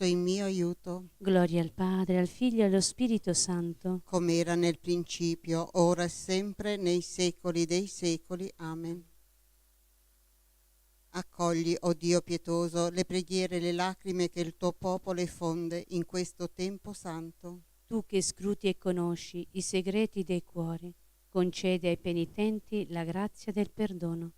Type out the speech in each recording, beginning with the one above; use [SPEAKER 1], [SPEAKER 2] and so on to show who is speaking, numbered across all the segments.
[SPEAKER 1] in mio aiuto,
[SPEAKER 2] Gloria al Padre, al Figlio e allo Spirito Santo.
[SPEAKER 1] come era nel principio, ora e sempre, nei secoli dei secoli. Amen. Accogli, o Dio pietoso, le preghiere e le lacrime che il tuo popolo effonde in questo tempo santo.
[SPEAKER 2] Tu che scruti e conosci i segreti dei cuori, concedi ai penitenti la grazia del perdono.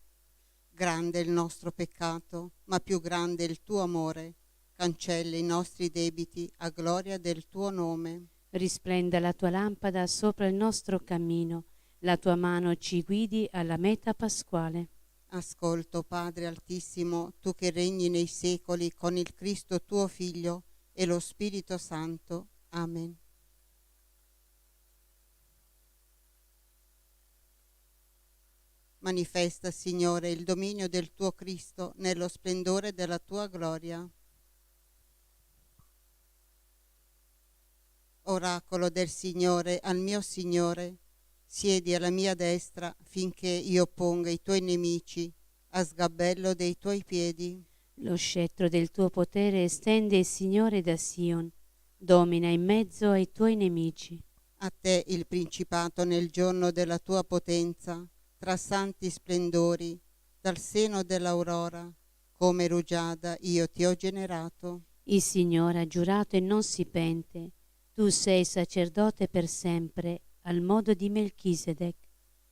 [SPEAKER 1] Grande è il nostro peccato, ma più grande è il tuo amore. Cancella i nostri debiti a gloria del tuo nome.
[SPEAKER 2] Risplenda la tua lampada sopra il nostro cammino, la tua mano ci guidi alla meta pasquale.
[SPEAKER 1] Ascolto, Padre Altissimo, tu che regni nei secoli con il Cristo tuo Figlio e lo Spirito Santo. Amen. Manifesta, Signore, il dominio del tuo Cristo nello splendore della tua gloria. Oracolo del Signore al mio Signore, siedi alla mia destra finché io ponga i tuoi nemici a sgabello dei tuoi piedi.
[SPEAKER 2] Lo scettro del tuo potere estende il Signore da Sion, domina in mezzo ai tuoi nemici.
[SPEAKER 1] A te il principato nel giorno della tua potenza, tra santi splendori, dal seno dell'aurora, come rugiada io ti ho generato.
[SPEAKER 2] Il Signore ha giurato e non si pente. Tu sei sacerdote per sempre, al modo di Melchisedec.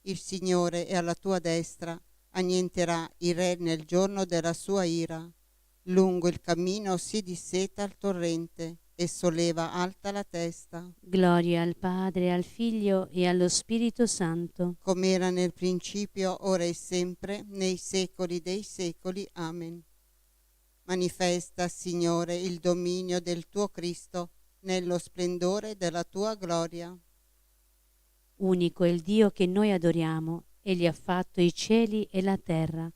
[SPEAKER 1] Il Signore è alla tua destra, annienterà i re nel giorno della sua ira. Lungo il cammino si disseta il torrente e solleva alta la testa.
[SPEAKER 2] Gloria al Padre, al Figlio e allo Spirito Santo.
[SPEAKER 1] Come era nel principio, ora e sempre, nei secoli dei secoli. Amen. Manifesta, Signore, il dominio del tuo Cristo nello splendore della tua gloria.
[SPEAKER 2] Unico è il Dio che noi adoriamo, egli ha fatto i cieli e la terra.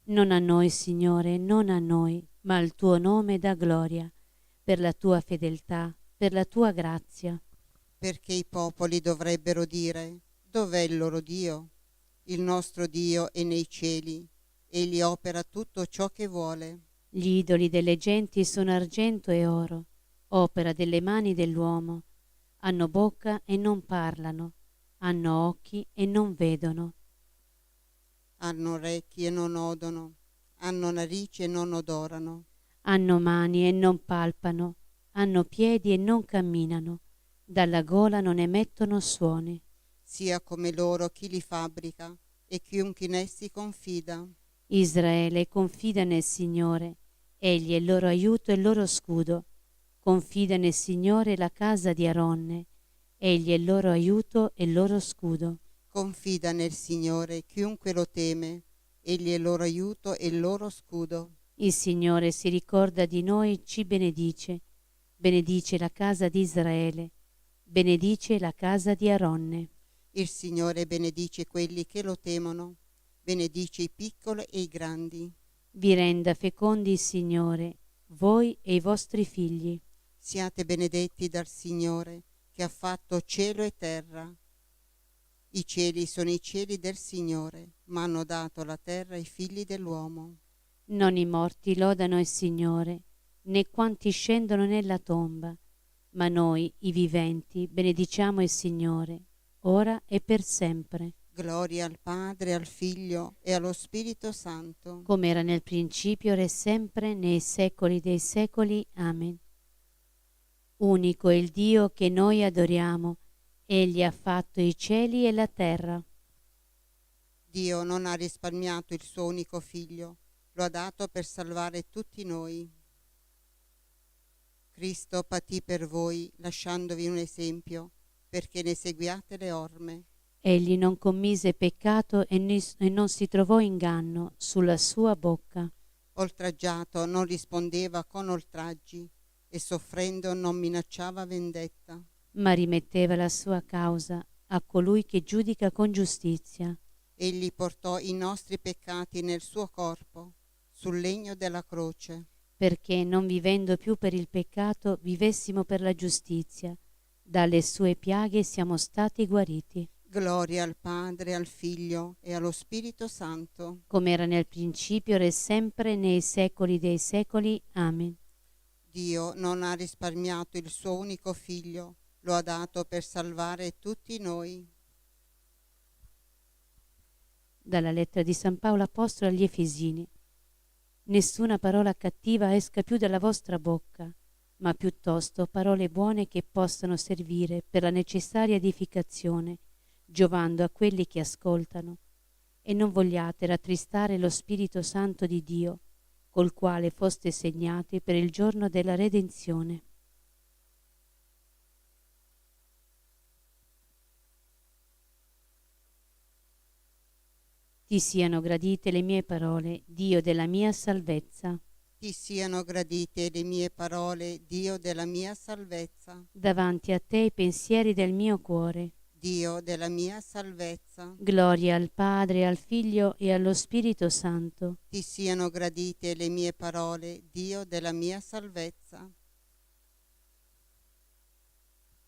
[SPEAKER 2] Non a noi, Signore, non a noi, ma al tuo nome dà gloria, per la tua fedeltà, per la tua grazia.
[SPEAKER 1] Perché i popoli dovrebbero dire: dov'è il loro Dio? Il nostro Dio è nei cieli, egli opera tutto ciò che vuole.
[SPEAKER 2] Gli idoli delle genti sono argento e oro, opera delle mani dell'uomo. Hanno bocca e non parlano, hanno occhi e non vedono.
[SPEAKER 1] Hanno orecchi e non odono, hanno narici e non odorano.
[SPEAKER 2] Hanno mani e non palpano, hanno piedi e non camminano, dalla gola non emettono suoni.
[SPEAKER 1] Sia come loro chi li fabbrica e chiunque in essi confida.
[SPEAKER 2] Israele confida nel Signore, egli è il loro aiuto e il loro scudo. Confida nel Signore la casa di Aronne, egli è il loro aiuto e il loro scudo.
[SPEAKER 1] Confida nel Signore chiunque lo teme, egli è il loro aiuto e il loro scudo.
[SPEAKER 2] Il Signore si ricorda di noi, ci benedice. Benedice la casa di Israele, benedice la casa di Aronne.
[SPEAKER 1] Il Signore benedice quelli che lo temono, benedice i piccoli e i grandi.
[SPEAKER 2] Vi renda fecondi il Signore, voi e i vostri figli.
[SPEAKER 1] Siate benedetti dal Signore, che ha fatto cielo e terra. I cieli sono i cieli del Signore, ma hanno dato la terra ai figli dell'uomo.
[SPEAKER 2] Non i morti lodano il Signore, né quanti scendono nella tomba, ma noi, i viventi, benediciamo il Signore, ora e per sempre.
[SPEAKER 1] Gloria al Padre, al Figlio e allo Spirito Santo.
[SPEAKER 2] Come era nel principio, ora e sempre, nei secoli dei secoli. Amen. Unico è il Dio che noi adoriamo, egli ha fatto i cieli e la terra.
[SPEAKER 1] Dio non ha risparmiato il suo unico figlio, lo ha dato per salvare tutti noi. Cristo patì per voi, lasciandovi un esempio, perché ne seguiate le orme.
[SPEAKER 2] Egli non commise peccato e non si trovò inganno sulla sua bocca.
[SPEAKER 1] Oltraggiato non rispondeva con oltraggi e soffrendo non minacciava vendetta.
[SPEAKER 2] Ma rimetteva la sua causa a colui che giudica con giustizia.
[SPEAKER 1] Egli portò i nostri peccati nel suo corpo, sul legno della croce.
[SPEAKER 2] Perché non vivendo più per il peccato vivessimo per la giustizia. Dalle sue piaghe siamo stati guariti.
[SPEAKER 1] Gloria al Padre, al Figlio e allo Spirito Santo.
[SPEAKER 2] Come era nel principio, ora e sempre, nei secoli dei secoli. Amen.
[SPEAKER 1] Dio non ha risparmiato il suo unico figlio, lo ha dato per salvare tutti noi.
[SPEAKER 2] Dalla lettera di San Paolo Apostolo agli Efesini. Nessuna parola cattiva esca più dalla vostra bocca, ma piuttosto parole buone che possano servire per la necessaria edificazione, giovando a quelli che ascoltano. E non vogliate rattristare lo Spirito Santo di Dio, col quale foste segnati per il giorno della redenzione. Ti siano gradite le mie parole, Dio della mia salvezza.
[SPEAKER 1] Ti siano gradite le mie parole, Dio della mia salvezza.
[SPEAKER 2] Davanti a te i pensieri del mio cuore.
[SPEAKER 1] Dio della mia salvezza.
[SPEAKER 2] Gloria al Padre, al Figlio e allo Spirito Santo.
[SPEAKER 1] Ti siano gradite le mie parole, Dio della mia salvezza.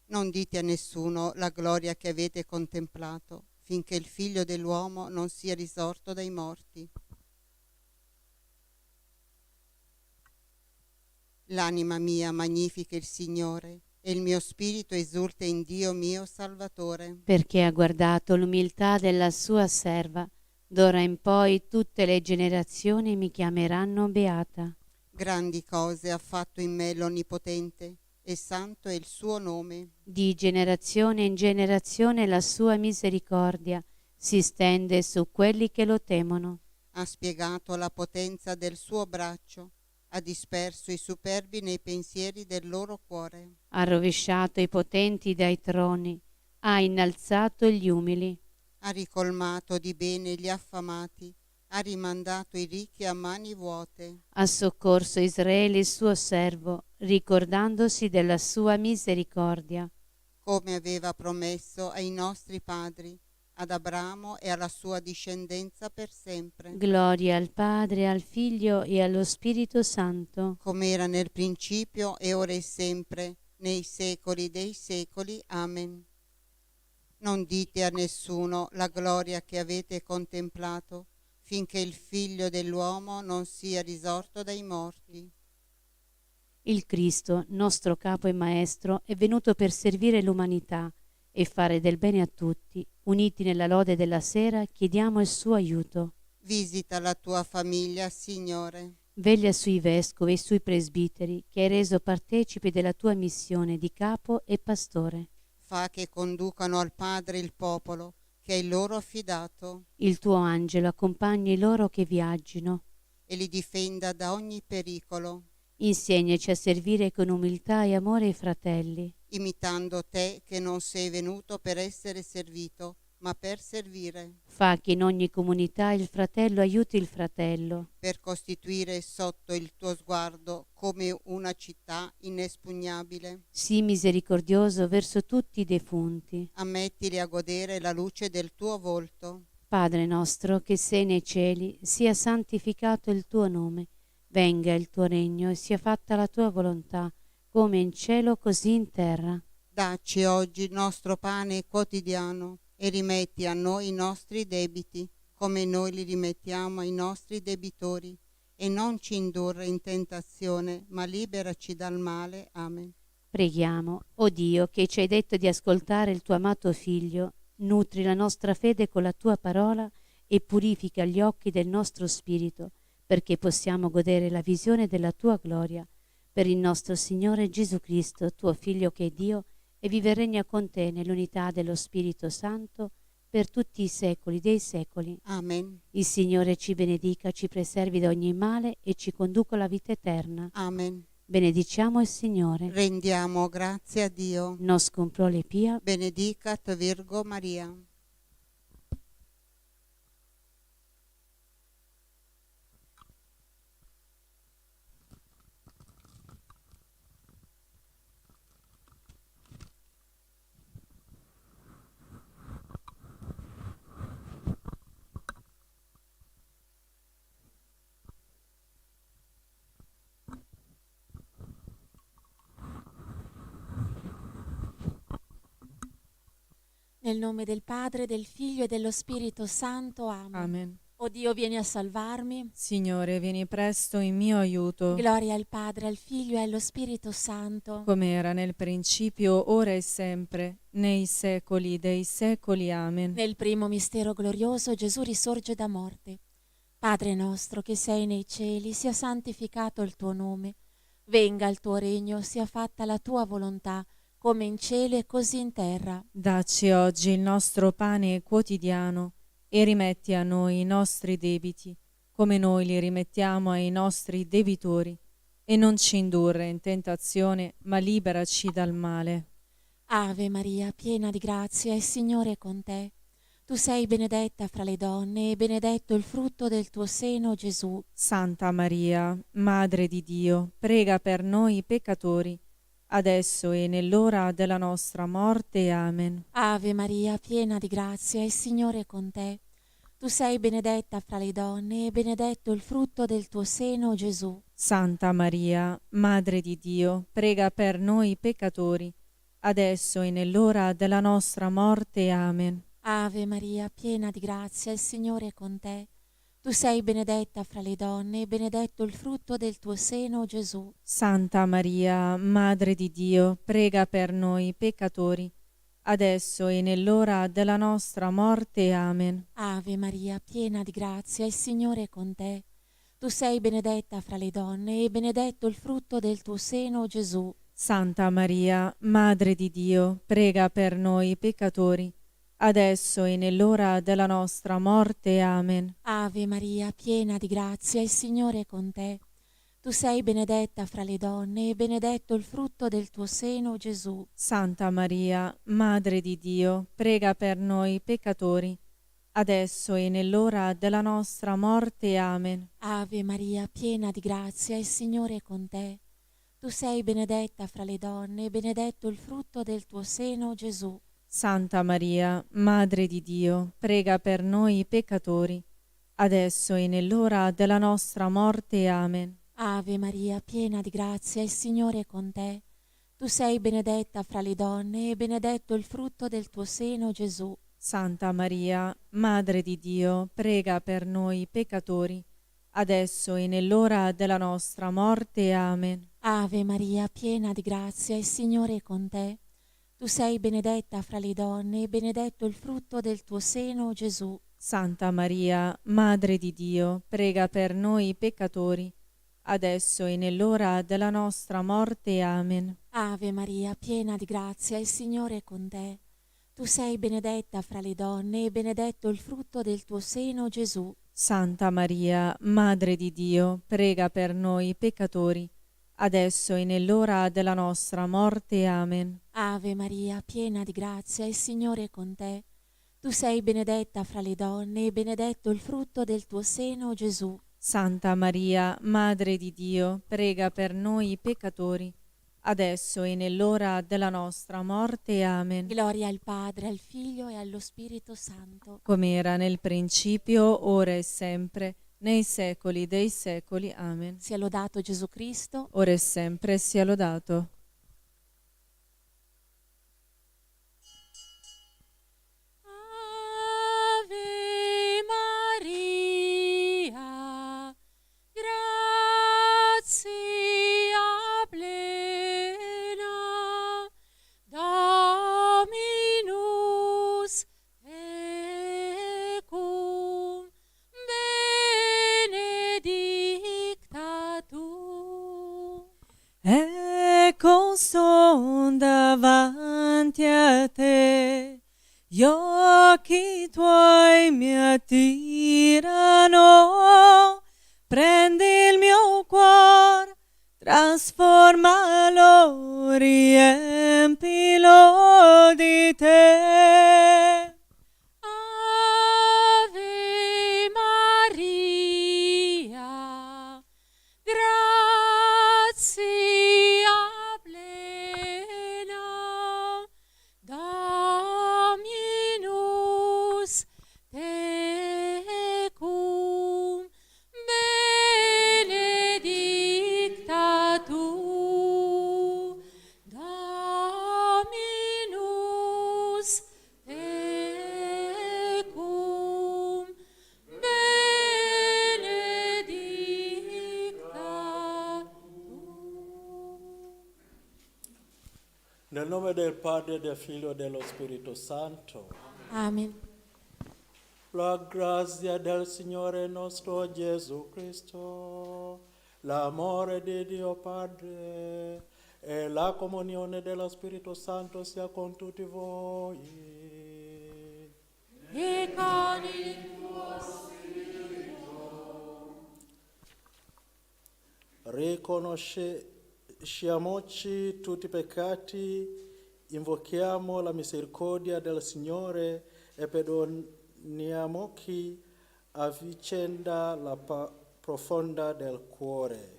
[SPEAKER 1] Non dite a nessuno la gloria che avete contemplato, finché il Figlio dell'uomo non sia risorto dai morti. L'anima mia magnifica il Signore, e il mio spirito esulta in Dio mio Salvatore.
[SPEAKER 2] Perché ha guardato l'umiltà della sua serva, d'ora in poi tutte le generazioni mi chiameranno beata.
[SPEAKER 1] Grandi cose ha fatto in me l'Onnipotente, e santo è il suo nome.
[SPEAKER 2] Di generazione in generazione la sua misericordia si stende su quelli che lo temono.
[SPEAKER 1] Ha spiegato la potenza del suo braccio, ha disperso i superbi nei pensieri del loro cuore.
[SPEAKER 2] Ha rovesciato i potenti dai troni, ha innalzato gli umili.
[SPEAKER 1] Ha ricolmato di bene gli affamati, ha rimandato i ricchi a mani vuote.
[SPEAKER 2] Ha soccorso Israele il suo servo, ricordandosi della sua misericordia.
[SPEAKER 1] Come aveva promesso ai nostri padri, ad Abramo e alla sua discendenza per sempre.
[SPEAKER 2] Gloria al Padre, al Figlio e allo Spirito Santo.
[SPEAKER 1] Come era nel principio e ora e sempre, nei secoli dei secoli. Amen. Non dite a nessuno la gloria che avete contemplato, finché il Figlio dell'uomo non sia risorto dai morti.
[SPEAKER 2] Il Cristo, nostro capo e maestro, è venuto per servire l'umanità e fare del bene a tutti. Uniti nella lode della sera, chiediamo il suo aiuto.
[SPEAKER 1] Visita la tua famiglia, Signore.
[SPEAKER 2] Veglia sui vescovi e sui presbiteri, che hai reso partecipi della tua missione di capo e pastore.
[SPEAKER 1] Fa che conducano al Padre il popolo, che hai loro affidato,
[SPEAKER 2] Il tuo angelo accompagni loro che viaggino.
[SPEAKER 1] e li difenda da ogni pericolo,
[SPEAKER 2] Insegnaci a servire con umiltà e amore i fratelli.
[SPEAKER 1] imitando te che non sei venuto per essere servito, ma per servire,
[SPEAKER 2] Fa che in ogni comunità il fratello aiuti il fratello.
[SPEAKER 1] per costituire sotto il tuo sguardo come una città inespugnabile.
[SPEAKER 2] Sii misericordioso verso tutti i defunti.
[SPEAKER 1] Ammettili a godere la luce del tuo volto.
[SPEAKER 2] Padre nostro che sei nei cieli, sia santificato il tuo nome. Venga il tuo regno e sia fatta la tua volontà, come in cielo così in terra.
[SPEAKER 1] Dacci oggi il nostro pane quotidiano e rimetti a noi i nostri debiti, come noi li rimettiamo ai nostri debitori, e non ci indurre in tentazione, ma liberaci dal male. Amen.
[SPEAKER 2] Preghiamo, o Dio, che ci hai detto di ascoltare il tuo amato Figlio, nutri la nostra fede con la tua parola e purifica gli occhi del nostro spirito, perché possiamo godere la visione della tua gloria. Per il nostro Signore Gesù Cristo, tuo Figlio che è Dio, e vive e regna con te nell'unità dello Spirito Santo, per tutti i secoli dei secoli.
[SPEAKER 1] Amen.
[SPEAKER 2] Il Signore ci benedica, ci preservi da ogni male e ci conduca alla vita eterna.
[SPEAKER 1] Amen.
[SPEAKER 2] Benediciamo il Signore.
[SPEAKER 1] Rendiamo grazie a Dio.
[SPEAKER 2] Nos comprole pia.
[SPEAKER 1] Benedicat Virgo Maria.
[SPEAKER 3] Nel nome del Padre, del Figlio e dello Spirito Santo. Amen.
[SPEAKER 4] Amen.
[SPEAKER 3] O Dio, vieni a salvarmi.
[SPEAKER 4] Signore, vieni presto in mio aiuto.
[SPEAKER 3] Gloria al Padre, al Figlio e allo Spirito Santo.
[SPEAKER 4] Come era nel principio, ora e sempre, nei secoli dei secoli. Amen.
[SPEAKER 3] Nel primo mistero glorioso Gesù risorge da morte. Padre nostro che sei nei cieli, sia santificato il tuo nome. Venga il tuo regno, sia fatta la tua volontà, come in cielo e così in terra.
[SPEAKER 4] Dacci oggi il nostro pane quotidiano e rimetti a noi i nostri debiti, come noi li rimettiamo ai nostri debitori, e non ci indurre in tentazione, ma liberaci dal male.
[SPEAKER 3] Ave Maria, piena di grazia, il Signore è con te. Tu sei benedetta fra le donne e benedetto il frutto del tuo seno, Gesù.
[SPEAKER 4] Santa Maria, Madre di Dio, prega per noi peccatori, adesso e nell'ora della nostra morte. Amen.
[SPEAKER 3] Ave Maria, piena di grazia, il Signore è con te. Tu sei benedetta fra le donne e benedetto il frutto del tuo seno, Gesù.
[SPEAKER 4] Santa Maria, Madre di Dio, prega per noi peccatori, adesso e nell'ora della nostra morte. Amen.
[SPEAKER 3] Ave Maria, piena di grazia, il Signore è con te. Tu sei benedetta fra le donne e benedetto il frutto del tuo seno, Gesù.
[SPEAKER 4] Santa Maria, Madre di Dio, prega per noi peccatori, adesso e nell'ora della nostra morte. Amen.
[SPEAKER 3] Ave Maria, piena di grazia, il Signore è con te. Tu sei benedetta fra le donne e benedetto il frutto del tuo seno, Gesù.
[SPEAKER 4] Santa Maria, Madre di Dio, prega per noi peccatori, adesso e nell'ora della nostra morte. Amen.
[SPEAKER 3] Ave Maria, piena di grazia, il Signore è con te. Tu sei benedetta fra le donne e benedetto il frutto del tuo seno, Gesù.
[SPEAKER 4] Santa Maria, Madre di Dio, prega per noi peccatori, adesso e nell'ora della nostra morte. Amen.
[SPEAKER 3] Ave Maria, piena di grazia, il Signore è con te. Tu sei benedetta fra le donne e benedetto il frutto del tuo seno, Gesù.
[SPEAKER 4] Santa Maria, Madre di Dio, prega per noi peccatori, adesso e nell'ora della nostra morte. Amen.
[SPEAKER 3] Ave Maria, piena di grazia, il Signore è con te. Tu sei benedetta fra le donne e benedetto il frutto del tuo seno, Gesù.
[SPEAKER 4] Santa Maria, Madre di Dio, prega per noi peccatori, adesso e nell'ora della nostra morte. Amen.
[SPEAKER 3] Ave Maria, piena di grazia, il Signore è con te. Tu sei benedetta fra le donne e benedetto il frutto del tuo seno, Gesù.
[SPEAKER 4] Santa Maria, Madre di Dio, prega per noi peccatori, adesso e nell'ora della nostra morte. Amen.
[SPEAKER 3] Ave Maria, piena di grazia, il Signore è con te. Tu sei benedetta fra le donne e benedetto il frutto del tuo seno, Gesù.
[SPEAKER 4] Santa Maria, Madre di Dio, prega per noi peccatori, adesso e nell'ora della nostra morte. Amen.
[SPEAKER 3] Ave Maria, piena di grazia, il Signore è con te. Tu sei benedetta fra le donne e benedetto il frutto del tuo seno, Gesù.
[SPEAKER 4] Santa Maria, Madre di Dio, prega per noi peccatori, adesso e nell'ora della nostra morte. Amen.
[SPEAKER 3] Gloria al Padre, al Figlio e allo Spirito Santo.
[SPEAKER 4] Come era nel principio, ora e sempre, nei secoli dei secoli. Amen.
[SPEAKER 3] Sia lodato Gesù Cristo.
[SPEAKER 4] Ora e sempre sia lodato.
[SPEAKER 3] Ave Maria, grazia plena, Dominus tecum, benedicta tu.
[SPEAKER 4] Ecco son davanti a te, gli occhi tuoi mi attirano, prendi il mio cuore, trasformalo, riempilo di te.
[SPEAKER 3] Ave Maria, grazia plena, Dominus tecum, benedicta tu, Dominus tecum.
[SPEAKER 5] Nel nome del Padre, del Figlio e dello Spirito Santo.
[SPEAKER 3] Amen.
[SPEAKER 5] La grazia del Signore nostro Gesù Cristo, l'amore di Dio Padre e la comunione dello Spirito Santo sia con tutti voi.
[SPEAKER 3] E con il tuo spirito.
[SPEAKER 5] Riconosciamoci tutti i peccati, invochiamo la misericordia del Signore e perdoniamoci a vicenda la profonda del cuore.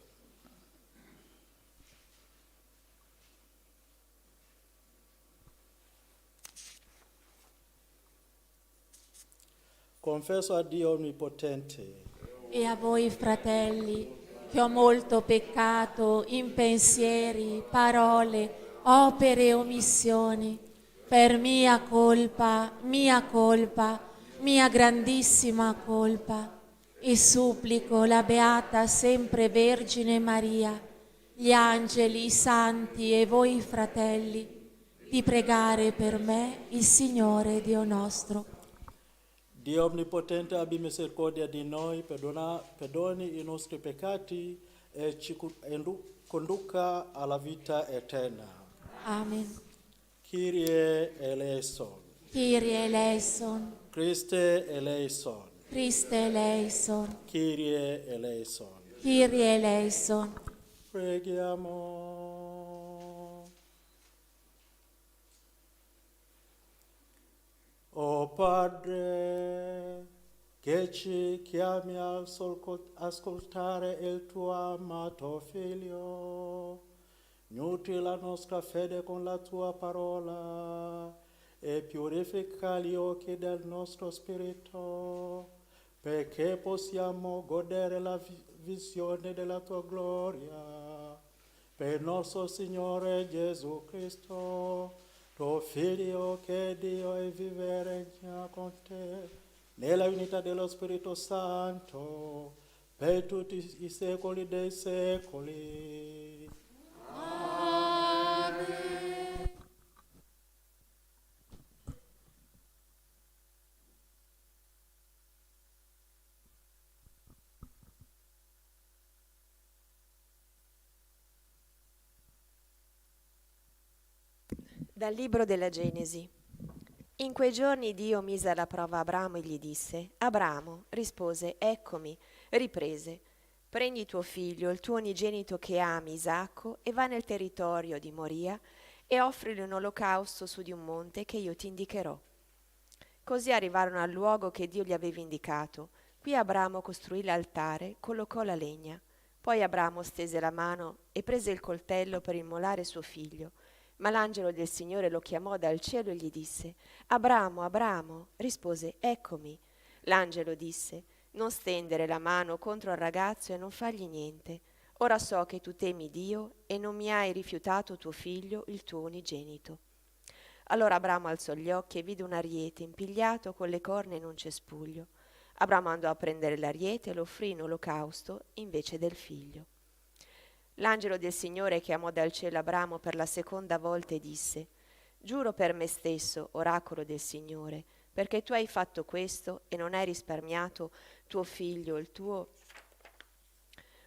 [SPEAKER 5] Confesso a Dio Onnipotente
[SPEAKER 3] E a voi, fratelli, che ho molto peccato in pensieri, parole, opere e omissioni, per mia colpa, mia grandissima colpa, e supplico la Beata sempre Vergine Maria, gli angeli, i santi e voi, fratelli, di pregare per me il Signore Dio nostro.
[SPEAKER 5] Dio Onnipotente abbi misericordia di noi, perdoni i nostri peccati e ci conduca alla vita eterna.
[SPEAKER 3] Amen.
[SPEAKER 5] Kyrie eleison.
[SPEAKER 3] Kyrie eleison,
[SPEAKER 5] Christe eleison.
[SPEAKER 3] Christe eleison,
[SPEAKER 5] Kyrie eleison.
[SPEAKER 3] Kyrie eleison.
[SPEAKER 5] Preghiamo. O Padre, che ci chiami a ascoltare il tuo amato Figlio, nutri la nostra fede con la tua parola e purifica gli occhi del nostro spirito, perché possiamo godere la visione della tua gloria. Per nostro Signore Gesù Cristo, tuo Figlio, che Dio e vive regna con te, nella unità dello Spirito Santo, per tutti i secoli dei secoli.
[SPEAKER 3] Amen.
[SPEAKER 6] Dal libro della Genesi. In quei giorni Dio mise alla prova Abramo e gli disse: Abramo, rispose, eccomi. Riprese: prendi tuo figlio, il tuo unigenito che ami, Isacco, e va nel territorio di Moria e offrili un olocausto su di un monte che io ti indicherò. Così arrivarono al luogo che Dio gli aveva indicato. Qui Abramo costruì l'altare, collocò la legna. Poi Abramo stese la mano e prese il coltello per immolare suo figlio. Ma l'angelo del Signore lo chiamò dal cielo e gli disse: Abramo, Abramo. Rispose: eccomi. L'angelo disse: non stendere la mano contro il ragazzo e non fargli niente. Ora so che tu temi Dio e non mi hai rifiutato tuo figlio, il tuo unigenito. Allora Abramo alzò gli occhi e vide un ariete impigliato con le corna in un cespuglio. Abramo andò a prendere l'ariete e lo offrì in olocausto invece del figlio. L'angelo del Signore chiamò dal cielo Abramo per la seconda volta e disse: giuro per me stesso, oracolo del Signore, perché tu hai fatto questo e non hai risparmiato tuo figlio, il tuo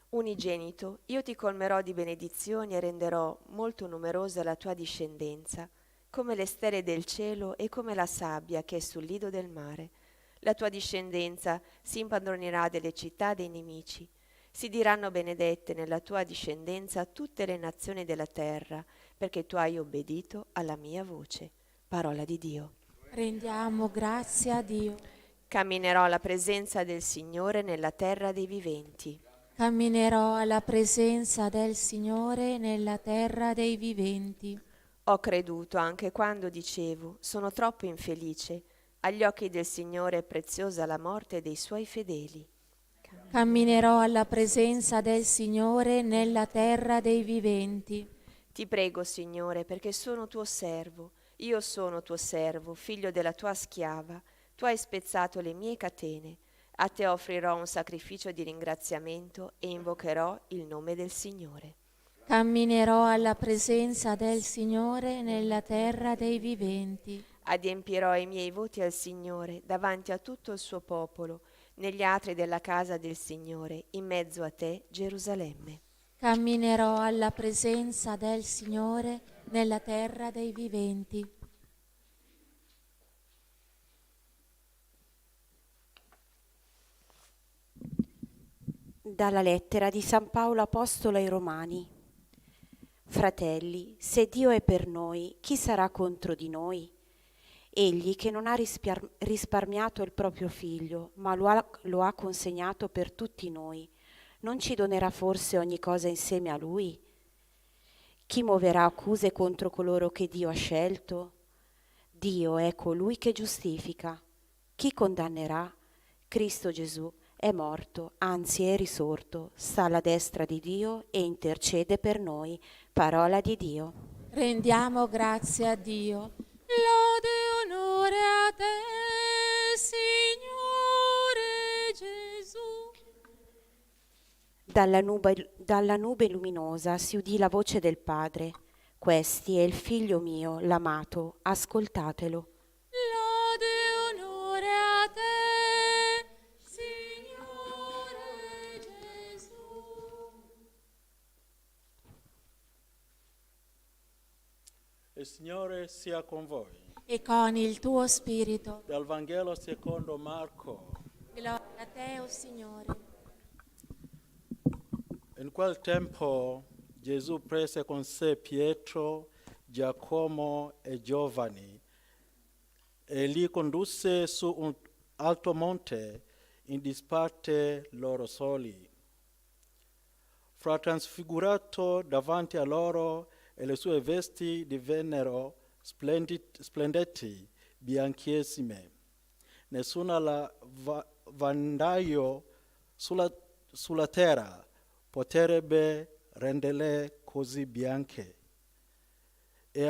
[SPEAKER 6] unigenito, io ti colmerò di benedizioni e renderò molto numerosa la tua discendenza, come le stelle del cielo e come la sabbia che è sul lido del mare. La tua discendenza si impadronerà delle città dei nemici. Si diranno benedette nella tua discendenza tutte le nazioni della terra, perché tu hai obbedito alla mia voce. Parola di Dio.
[SPEAKER 3] Rendiamo grazie a Dio.
[SPEAKER 6] Camminerò alla presenza del Signore nella terra dei viventi.
[SPEAKER 3] Camminerò alla presenza del Signore nella terra dei viventi.
[SPEAKER 6] Ho creduto anche quando dicevo: sono troppo infelice. Agli occhi del Signore è preziosa la morte dei suoi fedeli.
[SPEAKER 3] Camminerò alla presenza del Signore nella terra dei viventi.
[SPEAKER 6] Ti prego, Signore, perché sono tuo servo. Io sono tuo servo, figlio della tua schiava. Tu hai spezzato le mie catene. A te offrirò un sacrificio di ringraziamento e invocherò il nome del Signore.
[SPEAKER 3] Camminerò alla presenza del Signore nella terra dei viventi.
[SPEAKER 6] Adempirò i miei voti al Signore davanti a tutto il suo popolo, negli atri della casa del Signore, in mezzo a te, Gerusalemme.
[SPEAKER 3] Camminerò alla presenza del Signore nella terra dei viventi.
[SPEAKER 7] Dalla lettera di San Paolo Apostolo ai Romani. Fratelli, se Dio è per noi, chi sarà contro di noi? Egli che non ha risparmiato il proprio figlio, ma lo ha consegnato per tutti noi, non ci donerà forse ogni cosa insieme a lui? Chi muoverà accuse contro coloro che Dio ha scelto? Dio è colui che giustifica. Chi condannerà? Cristo Gesù è morto, anzi è risorto, sta alla destra di Dio e intercede per noi. Parola di Dio.
[SPEAKER 3] Rendiamo grazie a Dio. Lode e onore a te, Signore Gesù.
[SPEAKER 7] Dalla nube luminosa si udì la voce del Padre. Questi è il figlio mio, l'amato, ascoltatelo.
[SPEAKER 3] Lode e onore a te, Signore Gesù.
[SPEAKER 5] Il Signore sia con voi.
[SPEAKER 3] E con il tuo spirito.
[SPEAKER 5] Dal Vangelo secondo Marco.
[SPEAKER 3] Gloria a te, o Signore.
[SPEAKER 5] In quel tempo Gesù prese con sé Pietro, Giacomo e Giovanni e li condusse su un alto monte in disparte loro soli. Fu trasfigurato davanti a loro e le sue vesti divennero splendenti, bianchissime. Nessuna lavandaio sulla terra potrebbe renderle così bianche. E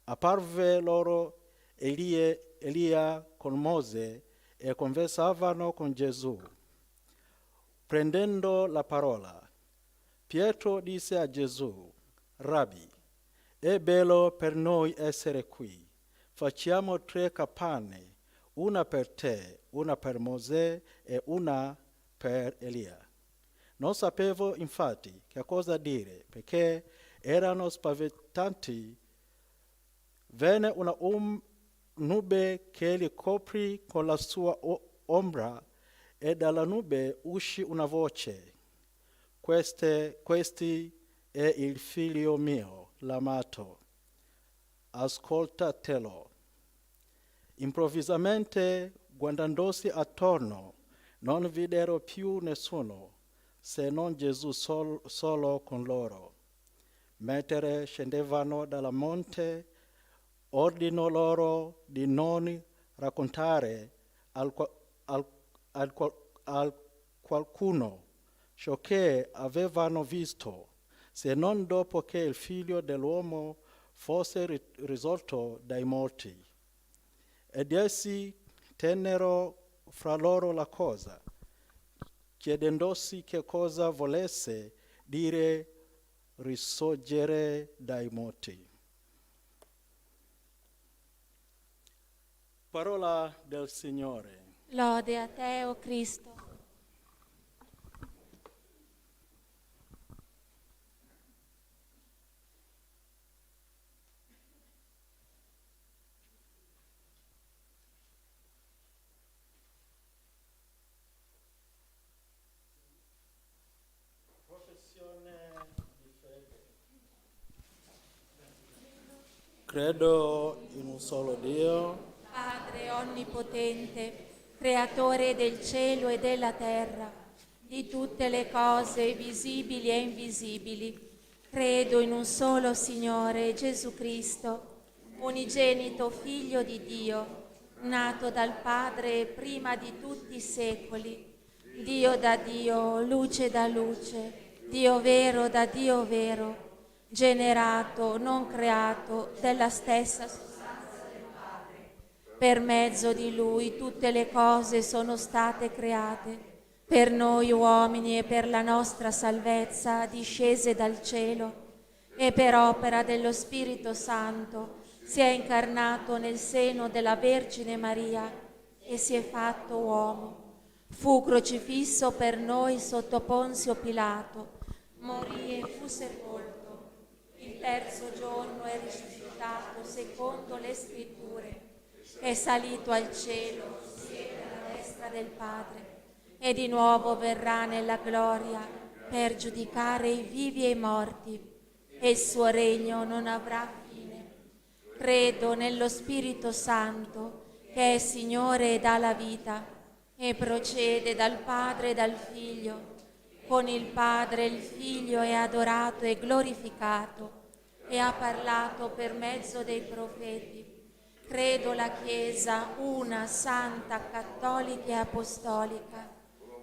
[SPEAKER 5] apparve loro Elia con Mosè e conversavano con Gesù. Prendendo la parola, Pietro disse a Gesù: Rabbi, è bello per noi essere qui. Facciamo 3 capanne, una per te, una per Mosè e una per Elia. Non sapevo infatti che cosa dire, perché erano spaventanti. Venne una nube che li coprì con la sua ombra e dalla nube uscì una voce: Questi è il figlio mio, l'amato. Ascoltatelo. Improvvisamente, guardandosi attorno, non videro più nessuno, se non Gesù solo con loro. Mentre scendevano dal monte, ordinò loro di non raccontare a qualcuno ciò che avevano visto, se non dopo che il figlio dell'uomo fosse risorto dai morti. Ed essi tennero fra loro la cosa, chiedendosi che cosa volesse dire risorgere dai morti. Parola del Signore.
[SPEAKER 3] Lode a te, o Cristo.
[SPEAKER 5] Credo in un solo Dio,
[SPEAKER 3] Padre onnipotente, creatore del cielo e della terra, di tutte le cose visibili e invisibili. Credo in un solo Signore, Gesù Cristo, unigenito Figlio di Dio, nato dal Padre prima di tutti i secoli, Dio da Dio, luce da luce, Dio vero da Dio vero, generato, non creato, della stessa sostanza del Padre. Per mezzo di Lui tutte le cose sono state create. per noi uomini e per la nostra salvezza discese dal cielo e per opera dello Spirito Santo si è incarnato nel seno della Vergine Maria e si è fatto uomo. Fu crocifisso per noi sotto Ponzio Pilato, morì e fu sepolto. Il terzo giorno è risuscitato secondo le Scritture, è salito al cielo, siede alla destra del Padre e di nuovo verrà nella gloria per giudicare i vivi e i morti, e il suo regno non avrà fine. Credo nello Spirito Santo, che è Signore e dà la vita, e procede dal Padre e dal Figlio. Con il Padre il Figlio è adorato e glorificato, e ha parlato per mezzo dei profeti. Credo la Chiesa, una, santa, cattolica e apostolica.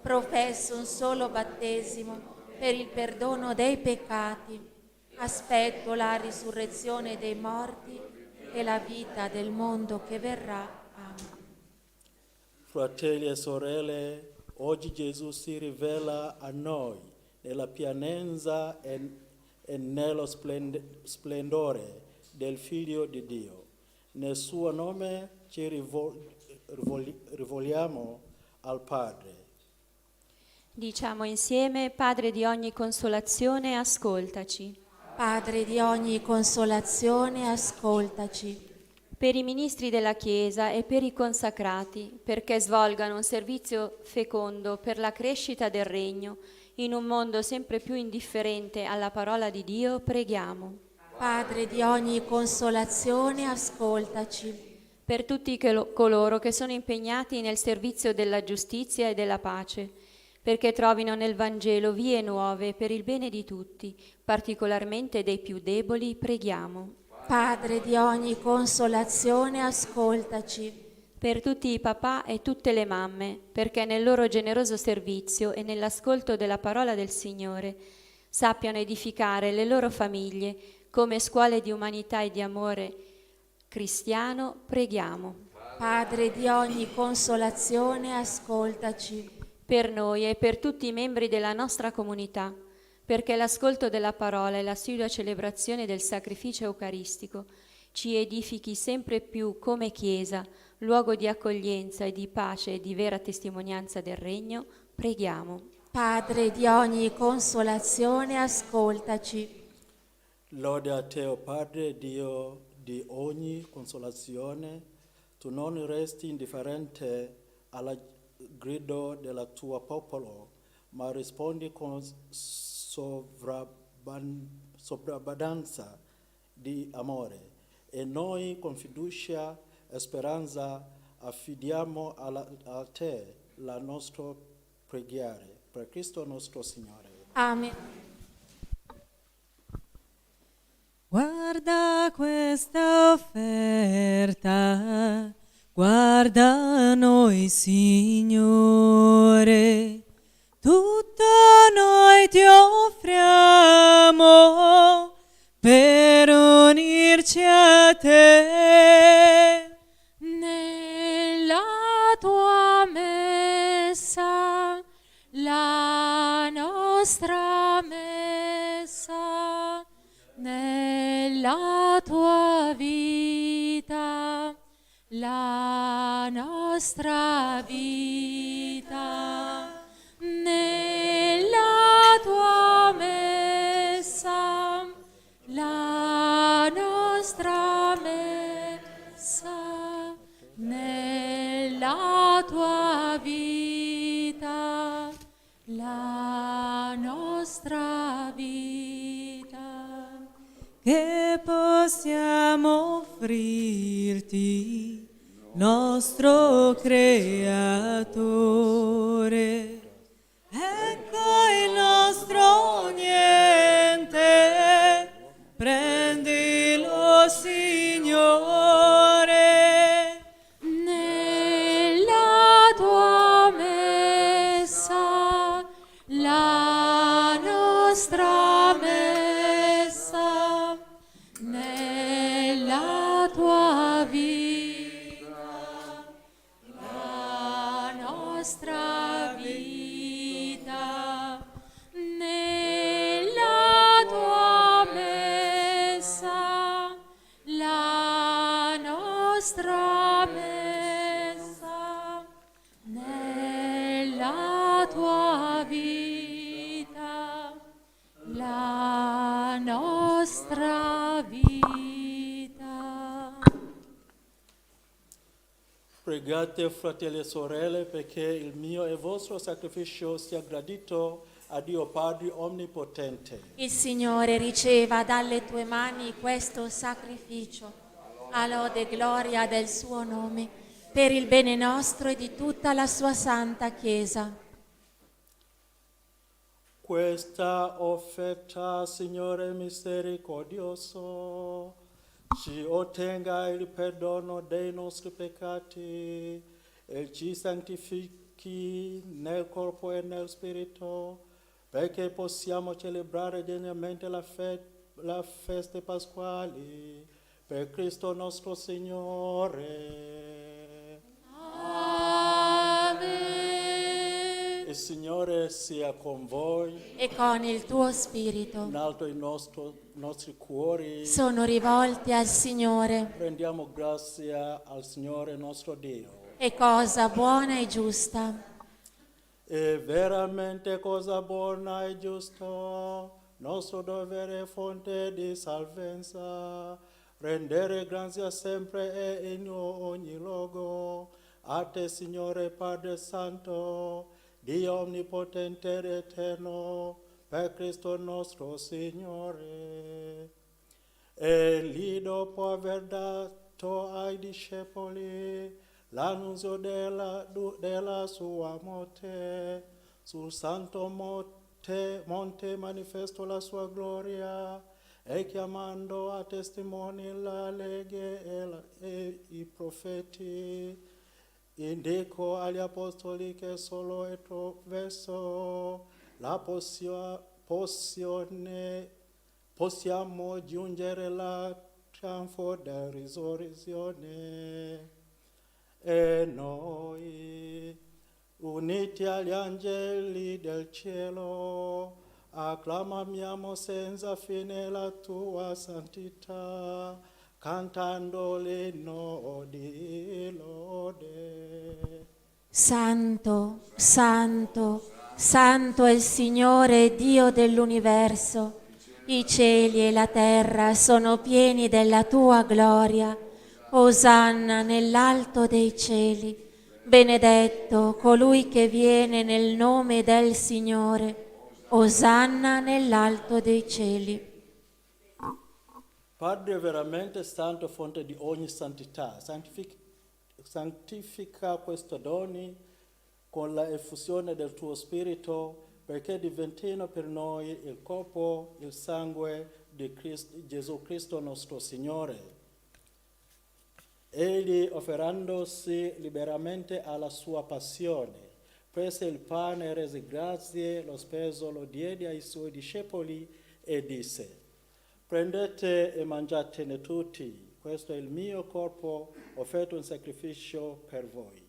[SPEAKER 3] Professo un solo battesimo per il perdono dei peccati. Aspetto la risurrezione dei morti e la vita del mondo che verrà. Amen.
[SPEAKER 5] Fratelli e sorelle, oggi Gesù si rivela a noi nella pienezza e nello splendore del Figlio di Dio. Nel suo nome ci rivolgiamo al Padre.
[SPEAKER 8] Diciamo insieme: Padre di ogni consolazione, ascoltaci.
[SPEAKER 3] Padre di ogni consolazione, ascoltaci.
[SPEAKER 8] Per i ministri della Chiesa e per i consacrati, perché svolgano un servizio fecondo per la crescita del Regno, in un mondo sempre più indifferente alla parola di Dio, preghiamo.
[SPEAKER 3] Padre di ogni consolazione, ascoltaci.
[SPEAKER 8] Per tutti coloro che sono impegnati nel servizio della giustizia e della pace, perché trovino nel Vangelo vie nuove per il bene di tutti, particolarmente dei più deboli, preghiamo.
[SPEAKER 3] Padre di ogni consolazione, ascoltaci.
[SPEAKER 8] Per tutti i papà e tutte le mamme, perché nel loro generoso servizio e nell'ascolto della parola del Signore sappiano edificare le loro famiglie come scuole di umanità e di amore cristiano, preghiamo.
[SPEAKER 3] Padre di ogni consolazione, ascoltaci.
[SPEAKER 8] Per noi e per tutti i membri della nostra comunità, perché l'ascolto della parola e l'assidua celebrazione del sacrificio eucaristico ci edifichi sempre più come Chiesa, luogo di accoglienza e di pace e di vera testimonianza del Regno, preghiamo.
[SPEAKER 3] Padre di ogni consolazione, ascoltaci.
[SPEAKER 5] Lode a te, o Padre Dio di ogni consolazione, tu non resti indifferente alla grido del tuo popolo, ma rispondi con sovrabbondanza di amore. E noi con fiducia e speranza affidiamo a te la nostra preghiera. Per Cristo nostro Signore.
[SPEAKER 3] Amen.
[SPEAKER 4] Guarda questa offerta, guarda noi, Signore, tutto noi ti offriamo per unirci a te.
[SPEAKER 3] Nella tua messa, la nostra messa, nella tua vita, la nostra vita, nella tua messa, la nostra messa, nella tua vita, la nostra vita.
[SPEAKER 4] Che possiamo offrirti, nostro Creatore? Ecco il nostro niente, prendilo, Signore.
[SPEAKER 3] Nella tua messa, la nostra messa, nella tua vita, la nostra vita. nostra messa nella tua vita, la nostra vita.
[SPEAKER 5] Pregate, fratelli e sorelle, perché il mio e vostro sacrificio sia gradito a Dio Padre Onnipotente.
[SPEAKER 3] Il Signore riceva dalle tue mani questo sacrificio, a lode e gloria del suo nome, per il bene nostro e di tutta la sua santa Chiesa.
[SPEAKER 5] Questa offerta, Signore misericordioso, ci ottenga il perdono dei nostri peccati e ci santifichi nel corpo e nel spirito, perché possiamo celebrare degnamente la feste pasquali per Cristo nostro Signore.
[SPEAKER 3] Amen.
[SPEAKER 5] Il Signore sia con voi.
[SPEAKER 3] E con il tuo spirito
[SPEAKER 5] In alto i nostri cuori.
[SPEAKER 3] sono rivolti al Signore.
[SPEAKER 5] Rendiamo grazia al Signore nostro Dio.
[SPEAKER 3] È cosa buona e giusta.
[SPEAKER 5] È veramente cosa buona e giusta, nostro dovere e fonte di salvezza, rendere grazia sempre e in ogni luogo a te, Signore Padre Santo, Dio onnipotente ed eterno, per Cristo nostro Signore. E lì, dopo aver dato ai discepoli l'annunzio della sua morte, sul santo monte manifestò la sua gloria, e chiamando a testimoni la legge e i profeti, indicò agli apostoli che solo attraverso la possiamo giungere alla trionfo della risurrezione. E noi, uniti agli angeli del cielo, acclamiamo senza fine la tua santità, cantando l'inno di lode.
[SPEAKER 3] Santo, santo, santo è il Signore Dio dell'universo. I cieli e la terra sono pieni della tua gloria. Osanna nell'alto dei cieli. Benedetto colui che viene nel nome del Signore. Osanna nell'alto dei cieli.
[SPEAKER 5] Padre veramente santo, fonte di ogni santità, santifica questi doni con la effusione del tuo Spirito, perché diventino per noi il corpo, il sangue di Gesù Cristo nostro Signore. Egli, offerandosi liberamente alla sua passione, prese il pane e rese grazie, lo speso, lo diede ai suoi discepoli e disse: prendete e mangiatene tutti, questo è il mio corpo offerto in sacrificio per voi.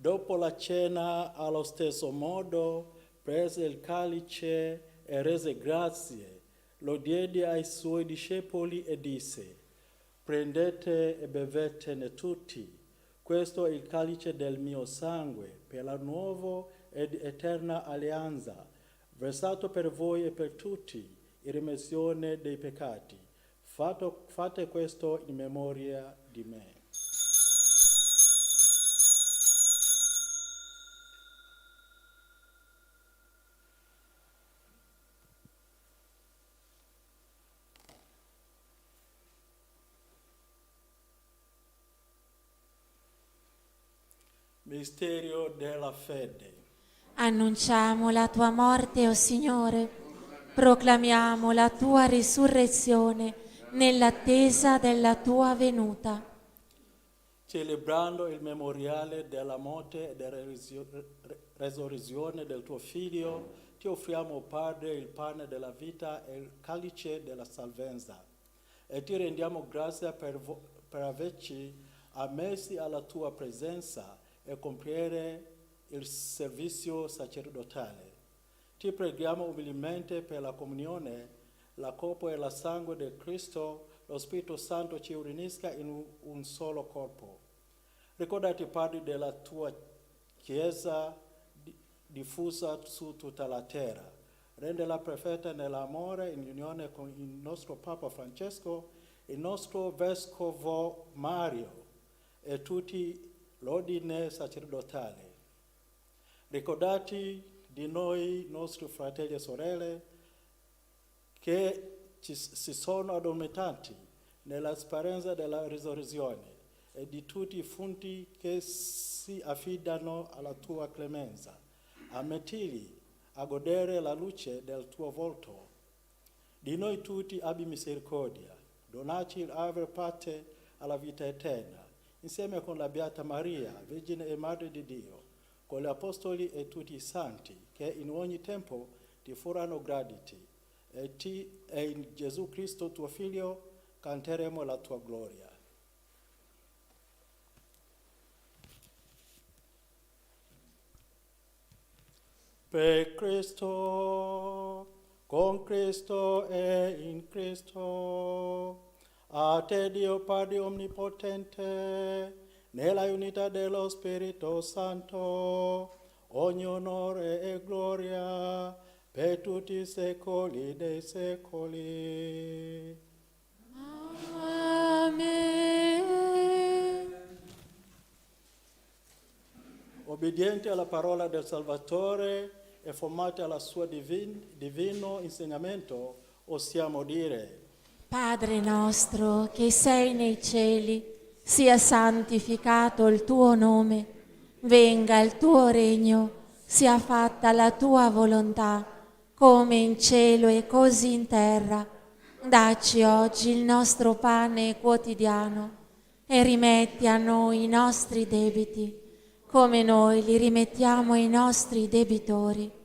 [SPEAKER 5] Dopo la cena, allo stesso modo, prese il calice e rese grazie, lo diede ai suoi discepoli e disse: prendete e bevetene tutti, questo è il calice del mio sangue, per la nuova ed eterna alleanza, versato per voi e per tutti, in remissione dei peccati. Fate questo in memoria di me. Misterio della fede.
[SPEAKER 3] Annunciamo la tua morte, o Signore, proclamiamo la tua risurrezione nell'attesa della tua venuta.
[SPEAKER 5] Celebrando il memoriale della morte e della resurrezione del tuo Figlio, ti offriamo, Padre, il pane della vita e il calice della salvezza e ti rendiamo grazie per averci ammessi alla tua presenza e compiere il servizio sacerdotale. Ti preghiamo umilmente per la comunione, la corpo e la sangue di Cristo, lo Spirito Santo ci unisca in un solo corpo. Ricordati, Padre, della tua Chiesa diffusa su tutta la terra. Rendela perfetta nell'amore, in unione con il nostro Papa Francesco, il nostro Vescovo Mario e tutti l'ordine sacerdotale. Ricordati di noi, nostri fratelli e sorelle, che si sono addormentati nella speranza della risurrezione e di tutti i funti che si affidano alla tua clemenza. Ammettili a godere la luce del tuo volto. Di noi tutti abbi misericordia. Donaci aver parte alla vita eterna, insieme con la Beata Maria, Vergine e Madre di Dio, con gli Apostoli e tutti i Santi, che in ogni tempo ti furono graditi. E in Gesù Cristo, tuo Figlio, canteremo la tua gloria. Per Cristo, con Cristo e in Cristo, a te Dio Padre Onnipotente, nella unità dello Spirito Santo, ogni onore e gloria per tutti i secoli dei secoli.
[SPEAKER 3] Amen.
[SPEAKER 5] Obbedienti alla parola del Salvatore e formati al suo divino insegnamento, osiamo dire:
[SPEAKER 3] Padre nostro che sei nei cieli, sia santificato il tuo nome, venga il tuo regno, sia fatta la tua volontà, come in cielo e così in terra. Dacci oggi il nostro pane quotidiano e rimetti a noi i nostri debiti, come noi li rimettiamo ai nostri debitori.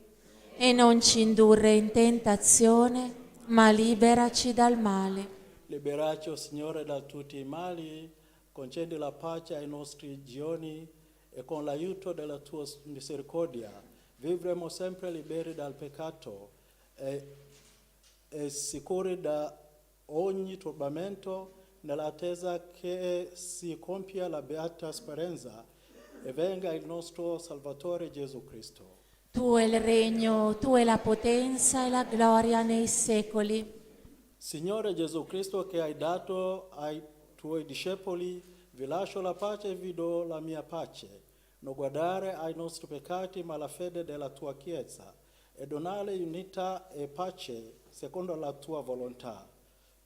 [SPEAKER 3] E non ci indurre in tentazione, ma liberaci dal male.
[SPEAKER 5] Liberaci, o Signore, da tutti i mali, concedi la pace ai nostri giorni e con l'aiuto della tua misericordia vivremo sempre liberi dal peccato e sicuri da ogni turbamento, nell'attesa che si compia la beata speranza e venga il nostro Salvatore Gesù Cristo.
[SPEAKER 3] Tu è il regno, tu è la potenza e la gloria nei secoli.
[SPEAKER 5] Signore Gesù Cristo, che hai dato ai tuoi discepoli, vi lascio la pace e vi do la mia pace. Non guardare ai nostri peccati, ma alla fede della tua Chiesa, e donare unità e pace secondo la tua volontà.